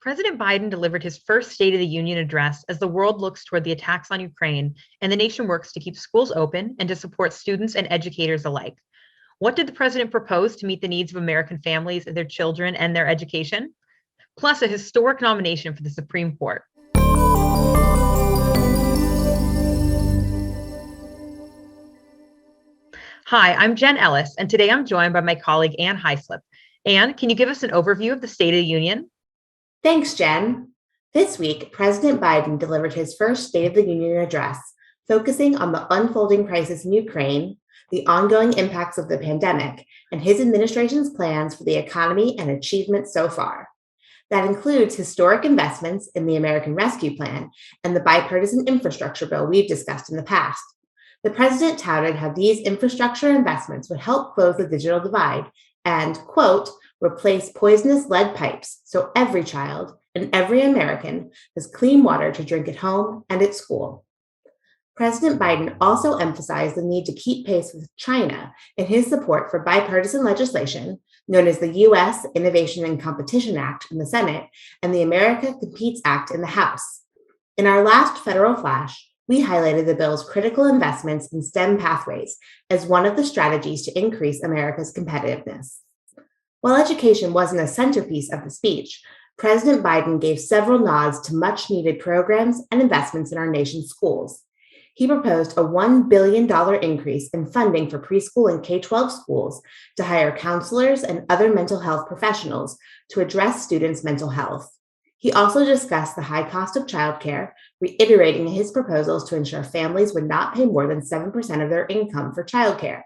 President Biden delivered his first State of the Union address as the world looks toward the attacks on Ukraine and the nation works to keep schools open and to support students and educators alike. What did the president propose to meet the needs of American families, their children, and their education? Plus, a historic nomination for the Supreme Court. Hi, I'm Jen Ellis, and today I'm joined by my colleague Ann Heislip. Ann, can you give us an overview of the State of the Union? Thanks, Jen. This week, President Biden delivered his first State of the Union address, focusing on the unfolding crisis in Ukraine, the ongoing impacts of the pandemic, and his administration's plans for the economy and achievements so far. That includes historic investments in the American Rescue Plan and the bipartisan infrastructure bill we've discussed in the past. The president touted how these infrastructure investments would help close the digital divide and, quote, replace poisonous lead pipes so every child and every American has clean water to drink at home and at school. President Biden also emphasized the need to keep pace with China in his support for bipartisan legislation known as the U.S. Innovation and Competition Act in the Senate and the America Competes Act in the House. In our last federal flash, we highlighted the bill's critical investments in STEM pathways as one of the strategies to increase America's competitiveness. While education wasn't a centerpiece of the speech, President Biden gave several nods to much-needed programs and investments in our nation's schools. He proposed a $1 billion increase in funding for preschool and K-12 schools to hire counselors and other mental health professionals to address students' mental health. He also discussed the high cost of childcare, reiterating his proposals to ensure families would not pay more than 7% of their income for childcare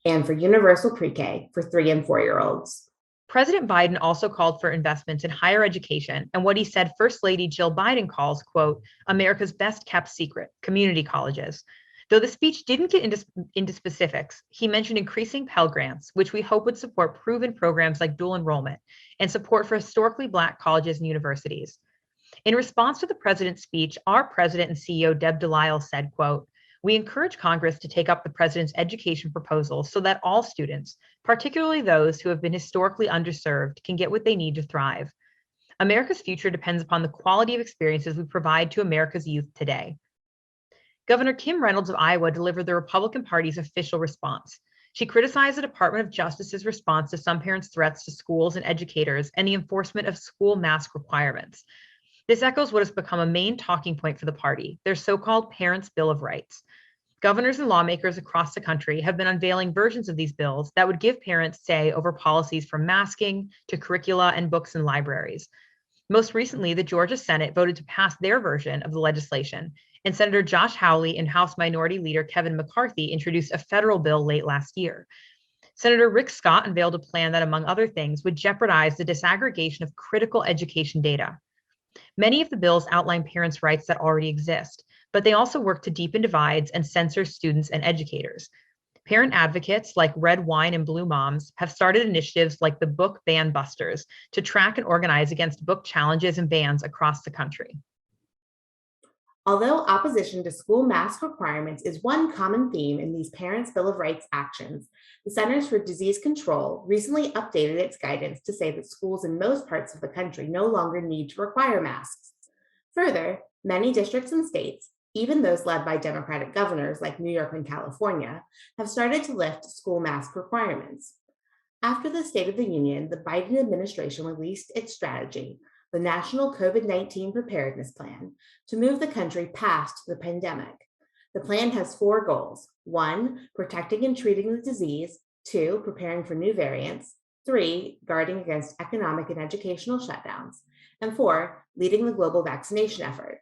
and for universal pre-K for 3 and 4-year-olds. President Biden also called for investments in higher education and what he said First Lady Jill Biden calls, quote, America's best kept secret, community colleges. Though the speech didn't get into specifics, he mentioned increasing Pell Grants, which we hope would support proven programs like dual enrollment and support for historically Black colleges and universities. In response to the president's speech, our president and CEO, Deb Delisle, said, quote, we encourage Congress to take up the president's education proposals so that all students, particularly those who have been historically underserved, can get what they need to thrive. America's future depends upon the quality of experiences we provide to America's youth today. Governor Kim Reynolds of Iowa delivered the Republican Party's official response. She criticized the Department of Justice's response to some parents' threats to schools and educators and the enforcement of school mask requirements. This echoes what has become a main talking point for the party, their so-called Parents' Bill of Rights. Governors and lawmakers across the country have been unveiling versions of these bills that would give parents say over policies from masking to curricula and books in libraries. Most recently, the Georgia Senate voted to pass their version of the legislation, and Senator Josh Hawley and House Minority Leader Kevin McCarthy introduced a federal bill late last year. Senator Rick Scott unveiled a plan that, among other things, would jeopardize the disaggregation of critical education data. Many of the bills outline parents' rights that already exist, but they also work to deepen divides and censor students and educators. Parent advocates like Red Wine and Blue Moms have started initiatives like the Book Ban Busters to track and organize against book challenges and bans across the country. Although opposition to school mask requirements is one common theme in these Parents' Bill of Rights actions, the Centers for Disease Control recently updated its guidance to say that schools in most parts of the country no longer need to require masks. Further, many districts and states, even those led by Democratic governors like New York and California, have started to lift school mask requirements. After the State of the Union, the Biden administration released its strategy, the National COVID-19 Preparedness Plan, to move the country past the pandemic. The plan has 4 goals. 1, protecting and treating the disease. 2, preparing for new variants. 3, guarding against economic and educational shutdowns. And 4, leading the global vaccination effort.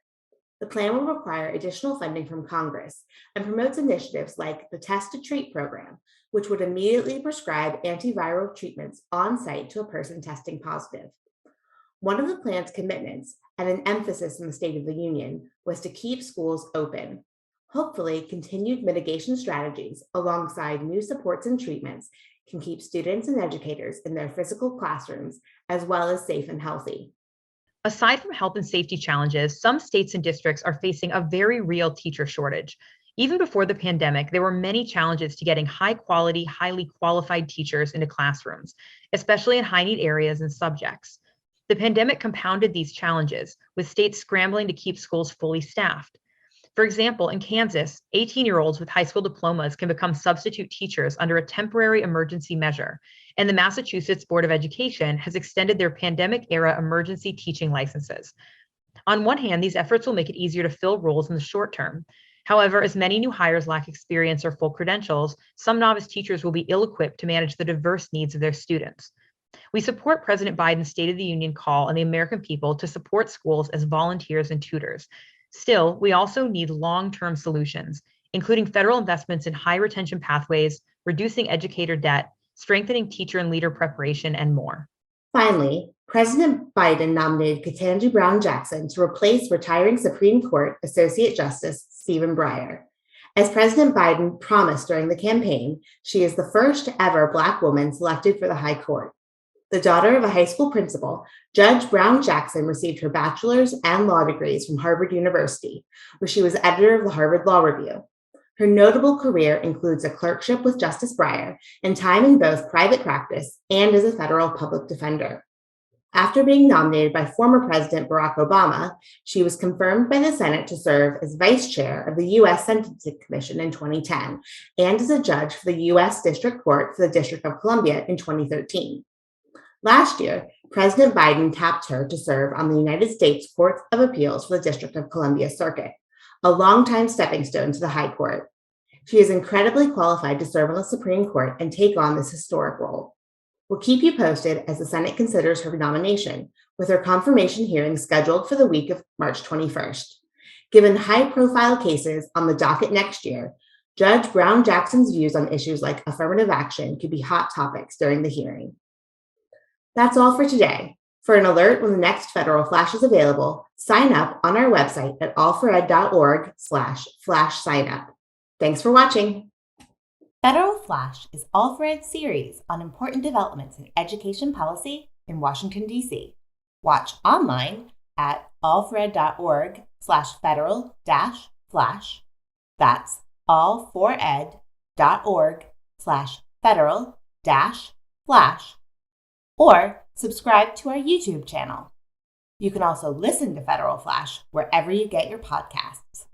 The plan will require additional funding from Congress and promotes initiatives like the Test to Treat program, which would immediately prescribe antiviral treatments on site to a person testing positive. One of the plan's commitments, and an emphasis in the State of the Union, was to keep schools open. Hopefully, continued mitigation strategies alongside new supports and treatments can keep students and educators in their physical classrooms as well as safe and healthy. Aside from health and safety challenges, some states and districts are facing a very real teacher shortage. Even before the pandemic, there were many challenges to getting high quality, highly qualified teachers into classrooms, especially in high need areas and subjects. The pandemic compounded these challenges, with states scrambling to keep schools fully staffed. For example, in Kansas, 18-year-olds with high school diplomas can become substitute teachers under a temporary emergency measure, and the Massachusetts Board of Education has extended their pandemic-era emergency teaching licenses. On one hand, these efforts will make it easier to fill roles in the short term. However, as many new hires lack experience or full credentials, some novice teachers will be ill-equipped to manage the diverse needs of their students. We support President Biden's State of the Union call on the American people to support schools as volunteers and tutors. Still, we also need long-term solutions, including federal investments in high retention pathways, reducing educator debt, strengthening teacher and leader preparation, and more. Finally, President Biden nominated Ketanji Brown Jackson to replace retiring Supreme Court Associate Justice Stephen Breyer. As President Biden promised during the campaign, she is the first ever Black woman selected for the High Court. The daughter of a high school principal, Judge Brown Jackson received her bachelor's and law degrees from Harvard University, where she was editor of the Harvard Law Review. Her notable career includes a clerkship with Justice Breyer and time in both private practice and as a federal public defender. After being nominated by former President Barack Obama, she was confirmed by the Senate to serve as vice chair of the U.S. Sentencing Commission in 2010 and as a judge for the U.S. District Court for the District of Columbia in 2013. Last year, President Biden tapped her to serve on the United States Court of Appeals for the District of Columbia Circuit, a longtime stepping stone to the High Court. She is incredibly qualified to serve on the Supreme Court and take on this historic role. We'll keep you posted as the Senate considers her nomination, with her confirmation hearing scheduled for the week of March 21st. Given high-profile cases on the docket next year, Judge Brown Jackson's views on issues like affirmative action could be hot topics during the hearing. That's all for today. For an alert when the next Federal Flash is available, sign up on our website at allfored.org/flash-signup. Thanks for watching. Federal Flash is All for Ed series on important developments in education policy in Washington, D.C. Watch online at allfored.org/federal-flash. That's allfored.org/federal-flash. Or subscribe to our YouTube channel. You can also listen to Federal Flash wherever you get your podcasts.